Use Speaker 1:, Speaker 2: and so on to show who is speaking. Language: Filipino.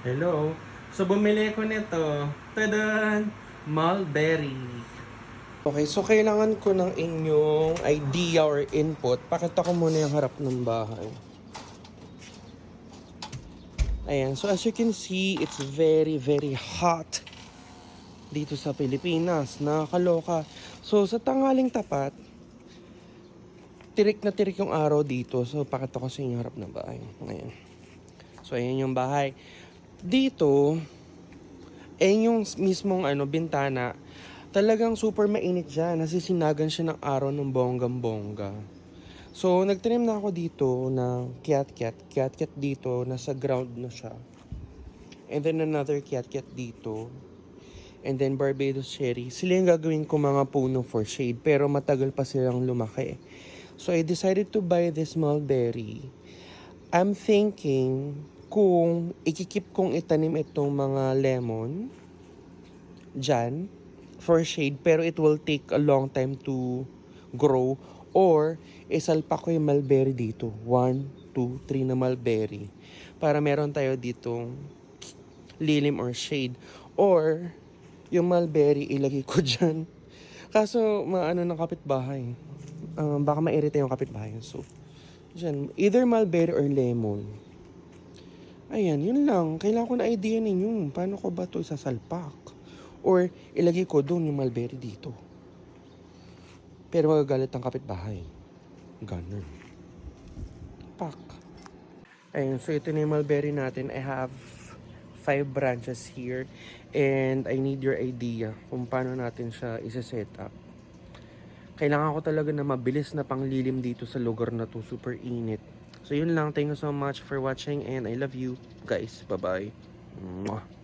Speaker 1: Hello. So, bumili ko nito. Tadan! Mulberry. Okay, so kailangan ko ng inyong idea or input. Pakita ko muna yung harap ng bahay. Ayan, so as you can see, it's very, very hot dito sa Pilipinas. Nakakaloka. So, sa tanghaling tapat, tirik na tirik yung araw dito. So, pakita ko sa inyo yung harap ng bahay. Ayan. So, ayan yung bahay. Dito, yung mismong bintana, talagang super mainit siya. Nasisinagan siya ng araw ng bonggang-bongga. So, nagtanim na ako dito ng kiat-kiat dito, nasa ground na siya. And then another kiat-kiat dito. And then Barbados cherry. Sila yung gagawin ko mga puno for shade, pero matagal pa silang lumaki. So, I decided to buy this mulberry. I'm thinking kung ikikip kong itanim itong mga lemon dyan for shade, pero it will take a long time to grow, or isalpa ko yung mulberry dito. 1, 2, 3 na mulberry para meron tayo ditong lilim or shade, or yung mulberry ilagay ko dyan. Kaso maano ng kapitbahay, baka mairita yung kapitbahay. So dyan, either mulberry or lemon. Ayan, yun lang. Kailangan ko na idea ninyo. Paano ko ba ito isasalpak? Or ilagay ko doon yung mulberry dito. Pero magagalit ang kapitbahay. Ganun. Pak. Ayun, so ito na yung mulberry natin. I have 5 branches here. And I need your idea kung paano natin siya isa-set up. Kailangan ko talaga na mabilis na panglilim dito sa lugar na to. Super init. So yun lang. Thank you so much for watching and I love you guys. Bye-bye. Mwah.